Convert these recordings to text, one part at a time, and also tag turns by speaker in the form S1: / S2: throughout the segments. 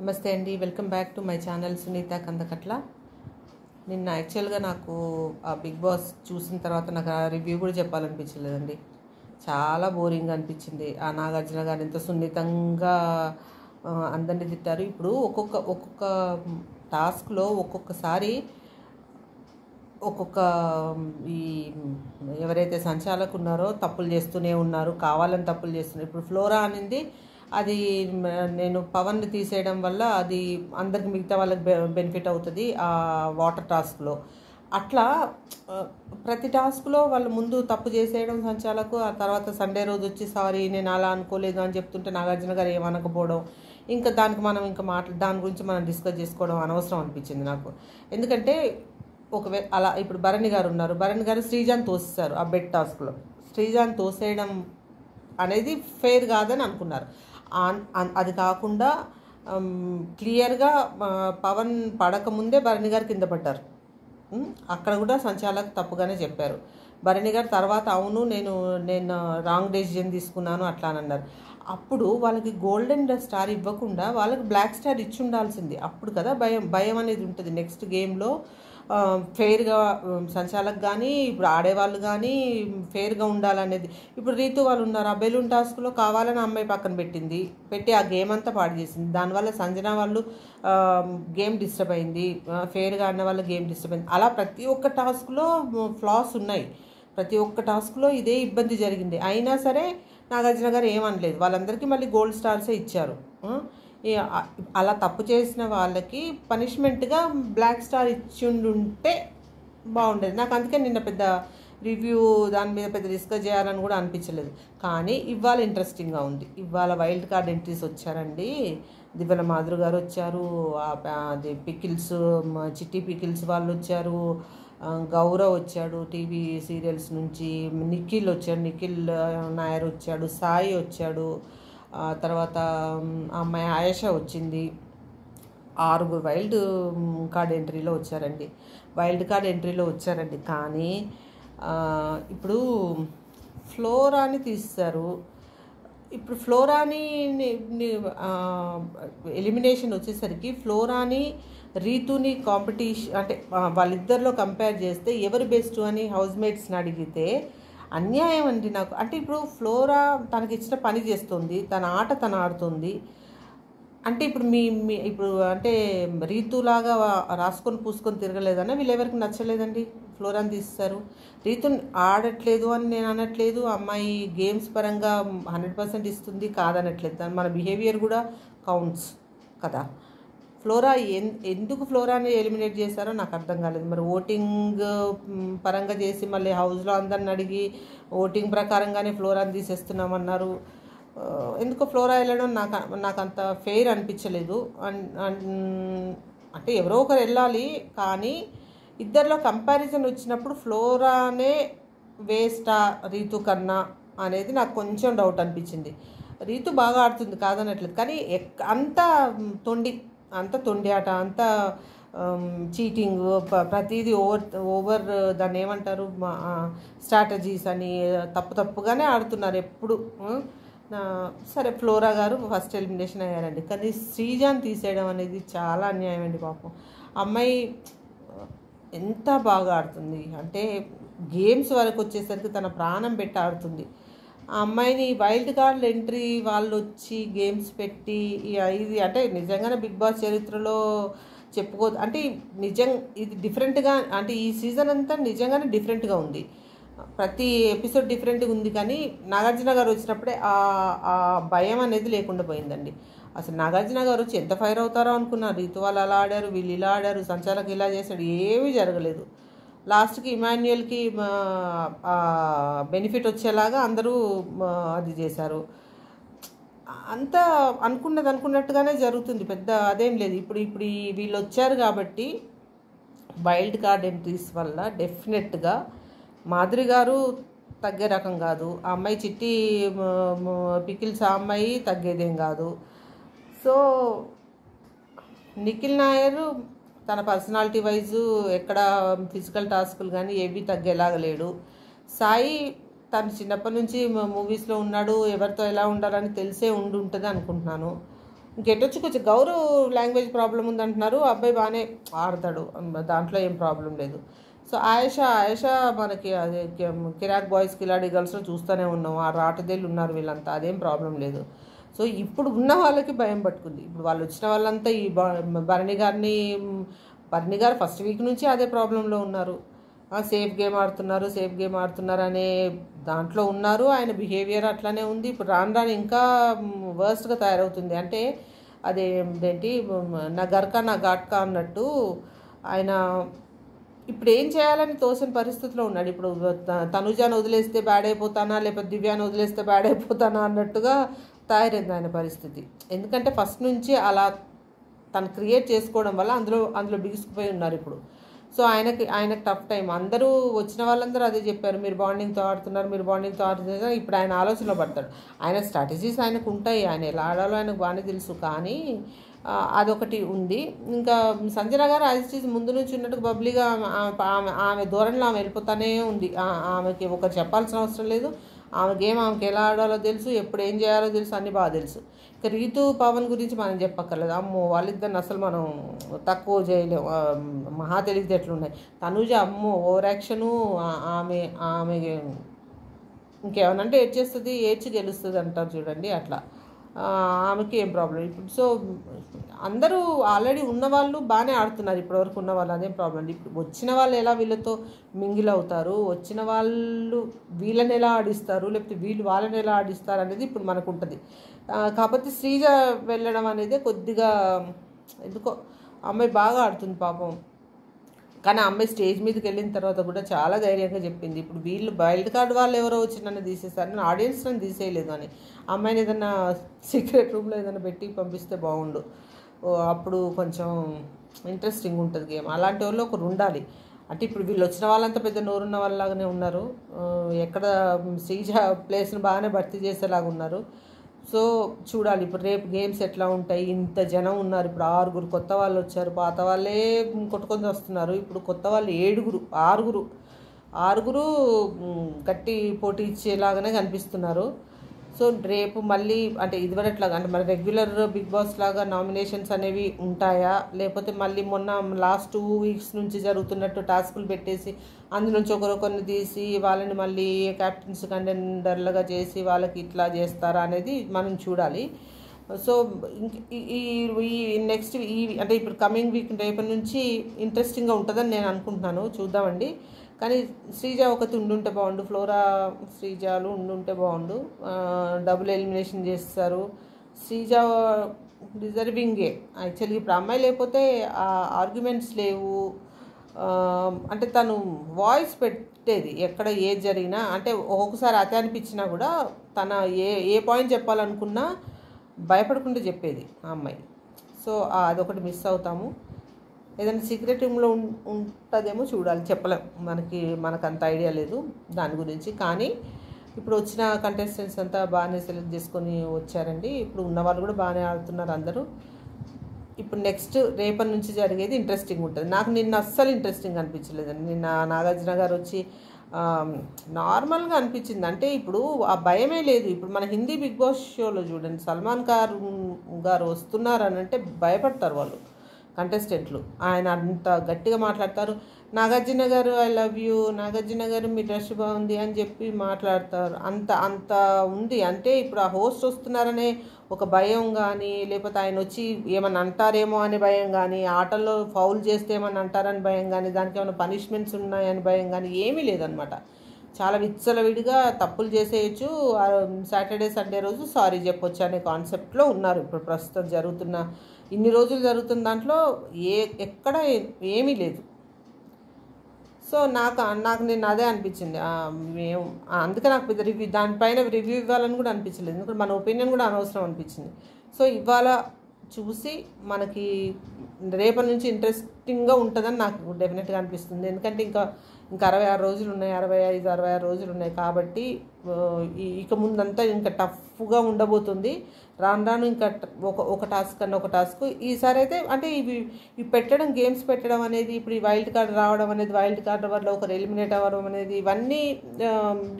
S1: నమస్తే అండి, welcome back to my channel Sunitha Kandakatla. నిన్న యాక్చువల్గా నాకు ఆ బిగ్ బాస్ చూసిన తర్వాత నాకు ఆ రివ్యూ కూడా చెప్పాలనిపించలేదండి. చాలా బోరింగ్ అనిపించింది. ఆ నాగార్జున గారు ఎంత సున్నితంగా అందరినీ తిట్టారు. ఇప్పుడు ఒక్కొక్క టాస్క్లో ఒక్కొక్కసారి ఒక్కొక్క ఈ ఎవరైతే సంచాలకులు ఉన్నారో తప్పులు చేస్తూనే ఉన్నారు, కావాలని తప్పులు చేస్తున్నారు. ఇప్పుడు ఫ్లోరా అనింది, అది నేను పవన్ని తీసేయడం వల్ల అది అందరికి మిగతా వాళ్ళకి బెనిఫిట్ అవుతుంది ఆ వాటర్ టాస్క్లో. అట్లా ప్రతి టాస్క్లో వాళ్ళు ముందు తప్పు చేసేయడం సంచాలకు, ఆ తర్వాత సండే రోజు వచ్చి సారీ నేను అలా అనుకోలేదు అని చెప్తుంటే నాగార్జున గారు ఏమనకపోవడం, ఇంకా దానికి మనం దాని గురించి మనం డిస్కస్ చేసుకోవడం అనవసరం అనిపించింది నాకు. ఎందుకంటే ఒకవేళ అలా ఇప్పుడు భరణి గారు ఉన్నారు, భరణి గారు శ్రీజాన్ తోసేశారు ఆ బెడ్ టాస్క్లో. శ్రీజాన్ తోసేయడం అనేది ఫెయిర్ కాదని అనుకున్నారు. అది కాకుండా క్లియర్గా పవన్ పడకముందే భరణి గారు కింద పడ్డారు. అక్కడ కూడా సంచాలక్ తప్పుగానే చెప్పారు. భరణి గారు తర్వాత అవును నేను రాంగ్ డెసిజన్ తీసుకున్నాను అట్లా అని అన్నారు. అప్పుడు వాళ్ళకి గోల్డెన్ స్టార్ ఇవ్వకుండా వాళ్ళకి బ్లాక్ స్టార్ ఇచ్చి ఉండాల్సింది. అప్పుడు కదా భయం అనేది ఉంటుంది నెక్స్ట్ గేమ్లో. ఫెయిర్గా సంచాలక్ కానీ ఇప్పుడు ఆడేవాళ్ళు కానీ ఫెయిర్గా ఉండాలనేది. ఇప్పుడు రీతు వాళ్ళు ఉన్నారు, ఆ బెలూన్ టాస్క్లో కావాలని అమ్మాయి పక్కన పెట్టి ఆ గేమ్ అంతా పాడు చేసింది. దానివల్ల సంజన వాళ్ళు గేమ్ డిస్టర్బ్ అయింది, ఫెయిర్గా ఆడిన వాళ్ళ గేమ్ డిస్టర్బ్ అయింది. అలా ప్రతి ఒక్క టాస్క్లో ఫ్లాస్ ఉన్నాయి. ప్రతి ఒక్క టాస్క్లో ఇదే ఇబ్బంది జరిగింది. అయినా సరే నాగార్జున గారు ఏమనలేదు, వాళ్ళందరికీ మళ్ళీ గోల్డ్ స్టార్సే ఇచ్చారు. అలా తప్పు చేసిన వాళ్ళకి పనిష్మెంట్గా బ్లాక్ స్టార్ ఇచ్చిండుంటే బాగుండేది. నాకు అందుకే నిన్న పెద్ద రివ్యూ దాని మీద పెద్ద డిస్కస్ చేయాలని కూడా అనిపించలేదు. కానీ ఇవాళ ఇంట్రెస్టింగ్గా ఉంది. ఇవాళ వైల్డ్ కార్డ్ ఎంట్రీస్ వచ్చారండి. దివ్యల మాధురి గారు వచ్చారు, అది పికిల్స్ చిట్టి పికిల్స్ వాళ్ళు వచ్చారు, గౌరవ్ వచ్చాడు టీవీ సీరియల్స్ నుంచి, నిఖిల్ నాయర్ వచ్చాడు, సాయి వచ్చాడు, తర్వాత అమ్మాయి ఆయేష వచ్చింది. 6 వైల్డ్ కార్డ్ ఎంట్రీలో వచ్చారండి. కానీ ఇప్పుడు ఫ్లోరాని తీస్తారు. ఇప్పుడు ఫ్లోరాని ఎలిమినేషన్ వచ్చేసరికి ఫ్లోరాని రీతుని కాంపిటీషన్ అంటే వాళ్ళిద్దరిలో కంపేర్ చేస్తే ఎవరు బెస్ట్ అని హౌస్మేట్స్ని అడిగితే అన్యాయం అండి నాకు. అంటే ఇప్పుడు ఫ్లోరా తనకి ఇచ్చిన పని చేస్తుంది, తన ఆట తను ఆడుతుంది. అంటే ఇప్పుడు ఇప్పుడు అంటే రీతులాగా రాసుకొని పూసుకొని తిరగలేదన్నా వీళ్ళెవరికి నచ్చలేదండి, ఫ్లోరాని తీస్తారు. రీతుని ఆడట్లేదు అని నేను అనట్లేదు, అమ్మాయి గేమ్స్ పరంగా 100% ఇస్తుంది కాదనట్లేదు, మన బిహేవియర్ కూడా కౌంట్స్ కదా. ఫ్లోరా ఎందుకు ఫ్లోరాని ఎలిమినేట్ చేశారో నాకు అర్థం కాలేదు. మరి ఓటింగ్ పరంగా చేసి మళ్ళీ హౌస్లో అందరిని అడిగి ఓటింగ్ ప్రకారంగానే ఫ్లోరాని తీసేస్తున్నామన్నారు. ఎందుకో ఫ్లోరా వెళ్ళడం నాకు అంత ఫెయిర్ అనిపించలేదు. అంటే ఎవరో ఒకరు వెళ్ళాలి, కానీ ఇద్దరిలో కంపారిజన్ వచ్చినప్పుడు ఫ్లోరానే వేస్టా రీతు కన్నా అనేది నాకు కొంచెం డౌట్ అనిపించింది. రీతు బాగా ఆడుతుంది కాదనట్లేదు, కానీ అంత తొండి ఆట, అంత చీటింగ్, ప్రతిదీ ఓవర్ దాన్ని ఏమంటారు స్ట్రాటజీస్ అని తప్పుగానే ఆడుతున్నారు ఎప్పుడు. సరే ఫ్లోరా గారు ఫస్ట్ ఎలిమినేషన్ అయ్యారండి, కానీ శ్రీజాన్ తీసేయడం అనేది చాలా అన్యాయం అండి. పాపం అమ్మాయి ఎంత బాగా ఆడుతుంది అంటే గేమ్స్ వరకు వచ్చేసరికి తన ప్రాణం పెట్టి ఆడుతుంది. ఆ అమ్మాయిని వైల్డ్ కార్డ్ ఎంట్రీ వాళ్ళు వచ్చి గేమ్స్ పెట్టి ఇది అంటే నిజంగానే బిగ్ బాస్ చరిత్రలో అంటే ఇది డిఫరెంట్గా, అంటే ఈ సీజన్ అంతా నిజంగానే డిఫరెంట్గా ఉంది. ప్రతి ఎపిసోడ్ డిఫరెంట్గా ఉంది. కానీ నాగార్జున గారు వచ్చినప్పుడే ఆ భయం అనేది లేకుండా పోయిందండి. అసలు నాగార్జున గారు వచ్చి ఎంత ఫైర్ అవుతారో అనుకున్నారు. రీతు వాళ్ళు అలా ఆడారు, వీళ్ళు ఇలా ఆడారు, సంచాలక్ ఇలా చేశాడు, ఏమీ జరగలేదు. లాస్ట్కి ఇమాన్యుయల్కి బెనిఫిట్ వచ్చేలాగా అందరూ అది చేశారు. అంతా అనుకున్నట్టుగానే జరుగుతుంది, పెద్ద అదేం లేదు. ఇప్పుడు వీళ్ళు వచ్చారు కాబట్టి వైల్డ్ కార్డ్ ఎంట్రీస్ వల్ల డెఫినెట్గా మాధురి గారు తగ్గే రకం కాదు, ఆ అమ్మాయి చిట్టి పికిల్స్ ఆ అమ్మాయి తగ్గేదేం కాదు. సో నిఖిల్ నాయర్ తన పర్సనాలిటీ వైజు ఎక్కడ ఫిజికల్ టాస్కులు కానీ ఏవి తగ్గేలాగా లేడు. సాయి తను చిన్నప్పటి నుంచి మూవీస్లో ఉన్నాడు, ఎవరితో ఎలా ఉండాలని తెలిసే ఉంటుంది అనుకుంటున్నాను. ఇంకెటొచ్చి కొంచెం గౌరవ్ లాంగ్వేజ్ ప్రాబ్లం ఉందంటున్నారు. అబ్బాయి బాగానే ఆడతాడు, దాంట్లో ఏం ప్రాబ్లం లేదు. సో ఆయేషా మనకి అదే కిరాక్ బాయ్స్ కిలాడి గర్ల్స్లో చూస్తూనే ఉన్నాం. ఆ రాటదేళ్ళు ఉన్నారు వీళ్ళంతా, అదేం ప్రాబ్లం లేదు. సో ఇప్పుడు ఉన్న వాళ్ళకి భయం పట్టుకుంది. ఇప్పుడు వాళ్ళు వచ్చిన వాళ్ళంతా ఈ భరణి గారు ఫస్ట్ వీక్ నుంచి అదే ప్రాబ్లంలో ఉన్నారు. సేఫ్ గేమ్ ఆడుతున్నారు అనే దాంట్లో ఉన్నారు. ఆయన బిహేవియర్ అట్లానే ఉంది. ఇప్పుడు రాను ఇంకా వర్స్ట్గా తయారవుతుంది. అంటే అదేంటి నా గర్కా నా ఘాట్కా అన్నట్టు ఆయన ఇప్పుడు ఏం చేయాలని తోసిన పరిస్థితిలో ఉన్నాడు. ఇప్పుడు తనుజాను వదిలేస్తే బ్యాడ్ అయిపోతానా, లేకపోతే దివ్యాను వదిలేస్తే బ్యాడ్ అయిపోతానా అన్నట్టుగా తయారైంది ఆయన పరిస్థితి. ఎందుకంటే ఫస్ట్ నుంచి అలా తను క్రియేట్ చేసుకోవడం వల్ల అందులో బిగుసుకుపోయి ఉన్నారు ఇప్పుడు. సో ఆయనకు టఫ్ టైం. అందరూ వచ్చిన వాళ్ళందరూ అదే చెప్పారు, మీరు బాండింగ్తో ఆడుతున్నారు. ఇప్పుడు ఆయన ఆలోచనలో పడతాడు. ఆయన స్ట్రాటజీస్ ఆయనకు ఉంటాయి, ఆయన ఎలా ఆడాలో ఆయనకు బాగానే తెలుసు. కానీ అదొకటి ఉంది. ఇంకా సంజన గారు యాజ్ ముందు నుంచి ఉన్నట్టు బబ్లీగా ఆమె ధోరణిలో ఆమె వెళ్ళిపోతానే ఉంది. ఆమెకి ఒకరు చెప్పాల్సిన అవసరం లేదు. ఆమె గేమ్ ఆమెకి ఎలా ఆడాలో తెలుసు, ఎప్పుడు ఏం చేయాలో తెలుసు, అన్నీ బాగా తెలుసు. ఇక రీతు పవన్ గురించి మనం చెప్పక్కర్లేదు. అమ్మో వాళ్ళిద్దరిని అసలు మనం తక్కువ చేయలేము. మహా తెలివితేటలు ఉన్నాయి. తనుజ అమ్మో ఓవర్ యాక్షను, ఆమె ఇంకేమనంటే ఏడ్చేస్తుంది, ఏడ్చి గెలుస్తుంది అంటారు చూడండి, అట్లా ఆమెకి ఏం ప్రాబ్లం. ఇప్పుడు సో అందరూ ఆల్రెడీ ఉన్నవాళ్ళు బాగానే ఆడుతున్నారు ఇప్పటివరకు ఉన్న వాళ్ళు, అదేం ప్రాబ్లం. ఇప్పుడు వచ్చిన వాళ్ళు ఎలా వీళ్ళతో మింగిల్ అవుతారు, వచ్చిన వాళ్ళు వీళ్ళని ఎలా ఆడిస్తారు, లేకపోతే వీళ్ళు వాళ్ళని ఎలా ఆడిస్తారు అనేది ఇప్పుడు మనకు ఉంటుంది. కాకపోతే శ్రీజ వెళ్ళడం అనేది కొద్దిగా ఎందుకో, అమ్మాయి బాగా ఆడుతుంది పాపం. కానీ అమ్మాయి స్టేజ్ మీదకి వెళ్ళిన తర్వాత కూడా చాలా ధైర్యంగా చెప్పింది, ఇప్పుడు వీళ్ళు వైల్డ్ కార్డ్ వాళ్ళు ఎవరో వచ్చి నన్ను తీసేస్తారు, నేను ఆడియన్స్ నన్ను తీసేయలేదు అని. అమ్మాయిని ఏదైనా సీక్రెట్ రూమ్లో ఏదైనా పెట్టి పంపిస్తే బాగుండు, అప్పుడు కొంచెం ఇంట్రెస్టింగ్ ఉంటుంది గేమ్. అలాంటి వాళ్ళు ఒకరు ఉండాలి. అంటే ఇప్పుడు వీళ్ళు వచ్చిన వాళ్ళంతా పెద్ద నోరున్న వాళ్ళలాగానే ఉన్నారు. ఎక్కడ శ్రీజ ప్లేస్ని బాగానే భర్తీ చేసేలాగా ఉన్నారు. సో చూడాలి ఇప్పుడు రేపు గేమ్స్ ఎట్లా ఉంటాయి. ఇంత జనం ఉన్నారు. ఇప్పుడు 6 కొత్త వాళ్ళు వచ్చారు, పాత వాళ్ళే కొట్టుకొని వస్తున్నారు. ఇప్పుడు కొత్త వాళ్ళు 6 గట్టి పోటీ ఇచ్చేలాగానే కనిపిస్తున్నారు. సో రేపు మళ్ళీ అంటే ఇదివరట్లాగా అంటే మన రెగ్యులర్ బిగ్ బాస్ లాగా నామినేషన్స్ అనేవి ఉంటాయా, లేకపోతే మళ్ళీ మొన్న లాస్ట్ 2 వీక్స్ నుంచి జరుగుతున్నట్టు టాస్కులు పెట్టేసి అందులోంచి ఒకరిని తీసి వాళ్ళని మళ్ళీ క్యాప్టెన్స్ కంటెండర్లుగా చేసి వాళ్ళకి ఇట్లా చేస్తారా అనేది మనం చూడాలి. సో ఈ నెక్స్ట్ అంటే ఇప్పుడు కమింగ్ వీక్ రేపటి నుంచి ఇంట్రెస్టింగ్గా ఉంటుందని నేను అనుకుంటున్నాను. చూద్దామండి. కానీ శ్రీజ ఒకటి ఉండుంటే బాగుండు, ఫ్లోరా శ్రీజాలు ఉండుంటే బాగుండు. డబుల్ ఎలిమినేషన్ చేస్తారు. శ్రీజ డిజర్వింగే యాక్చువల్గా. ఇప్పుడు అమ్మాయి లేకపోతే ఆర్గ్యుమెంట్స్ లేవు. అంటే తను వాయిస్ పెట్టేది ఎక్కడ ఏది జరిగినా, అంటే ఒక్కొక్కసారి అతే అనిపించినా కూడా తన ఏ పాయింట్ చెప్పాలనుకున్నా భయపడకుండా చెప్పేది ఆ అమ్మాయి. సో అదొకటి మిస్ అవుతాము. ఏదైనా సీక్రెట్ రూమ్లో ఉంటుందేమో చూడాలి, చెప్పలేం. మనకు అంత ఐడియా లేదు దాని గురించి. కానీ ఇప్పుడు వచ్చిన కంటెస్టెంట్స్ అంతా బాగానే సెలెక్ట్ చేసుకొని వచ్చారండి. ఇప్పుడు ఉన్నవాళ్ళు కూడా బాగానే ఆడుతున్నారు అందరూ. ఇప్పుడు నెక్స్ట్ రేపటి నుంచి జరిగేది ఇంట్రెస్టింగ్ ఉంటుంది. నాకు నిన్న అస్సలు ఇంట్రెస్టింగ్ అనిపించలేదండి. నిన్న నాగార్జున గారు వచ్చి నార్మల్గా అనిపించింది. అంటే ఇప్పుడు ఆ భయమే లేదు. ఇప్పుడు మన హిందీ బిగ్ బాస్ షోలో చూడండి, సల్మాన్ గారు వస్తున్నారని అంటే భయపడతారు వాళ్ళు కంటెస్టెంట్లు. ఆయన అంత గట్టిగా మాట్లాడతారు. నాగార్జున గారు ఐ లవ్ యూ, నాగార్జున గారు మీ డ్రెస్ బాగుంది అని చెప్పి మాట్లాడతారు. అంత ఉంది. అంటే ఇప్పుడు ఆ హోస్ట్ వస్తున్నారనే ఒక భయం కానీ, లేకపోతే ఆయన వచ్చి ఏమన్నా అంటారేమో అనే భయం కానీ, ఆటల్లో ఫౌల్ చేస్తే ఏమన్నా అంటారని భయం కానీ, దానికి ఏమైనా పనిష్మెంట్స్ ఉన్నాయని భయం కానీ ఏమీ లేదనమాట. చాలా విచ్చలవిడిగా తప్పులు చేసేయచ్చు. సాటర్డే సండే రోజు సారీ చెప్పొచ్చు అనే కాన్సెప్ట్లో ఉన్నారు ఇప్పుడు ప్రస్తుతం జరుగుతున్న ఇన్ని రోజులు జరుగుతున్న దాంట్లో. ఎక్కడ ఏమీ లేదు. సో నాకు నేను అదే అనిపించింది. అందుకే నాకు పెద్ద దానిపైన రివ్యూ ఇవ్వాలని కూడా అనిపించలేదు, ఎందుకంటే మన ఒపీనియన్ కూడా అనవసరం అనిపించింది. సో ఇవాళ చూసి మనకి రేపటి నుంచి ఇంట్రెస్టింగ్గా ఉంటుందని నాకు డెఫినెట్గా అనిపిస్తుంది. ఎందుకంటే ఇంకా 66 రోజులు ఉన్నాయి, 65-66 రోజులు ఉన్నాయి. కాబట్టి ఇక ముందంతా ఇంకా టఫ్గా ఉండబోతుంది. రాను ఇంకా ఒక టాస్క్ కన్నా ఒక టాస్క్. ఈసారి అయితే అంటే ఇవి పెట్టడం, గేమ్స్ పెట్టడం అనేది, ఇప్పుడు ఈ వైల్డ్ కార్డ్ రావడం అనేది, వైల్డ్ కార్డ్ వల్ల ఒకరు ఎలిమినేట్ అవ్వడం అనేది, ఇవన్నీ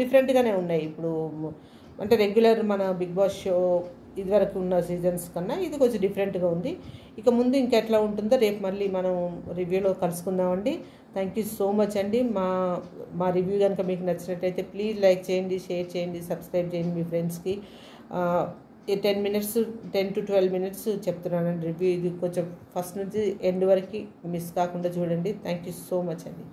S1: డిఫరెంట్గానే ఉన్నాయి. ఇప్పుడు అంటే రెగ్యులర్ మన బిగ్ బాస్ షో ఇదివరకు ఉన్న సీజన్స్ కన్నా ఇది కొంచెం డిఫరెంట్గా ఉంది. ఇక ముందు ఇంకెట్లా ఉంటుందో రేపు మళ్ళీ మనం రివ్యూలో కలుసుకుందామండి. థ్యాంక్ యూ సో మచ్ అండి. మా రివ్యూ కనుక మీకు నచ్చినట్టయితే ప్లీజ్ లైక్ చేయండి, షేర్ చేయండి, సబ్స్క్రైబ్ చేయండి మీ ఫ్రెండ్స్కి. 10 to 12 minutes చెప్తున్నానండి రివ్యూ. ఇది కొంచెం ఫస్ట్ నుంచి ఎండ్ వరకు మిస్ కాకుండా చూడండి. థ్యాంక్ యూ సో మచ్ అండి.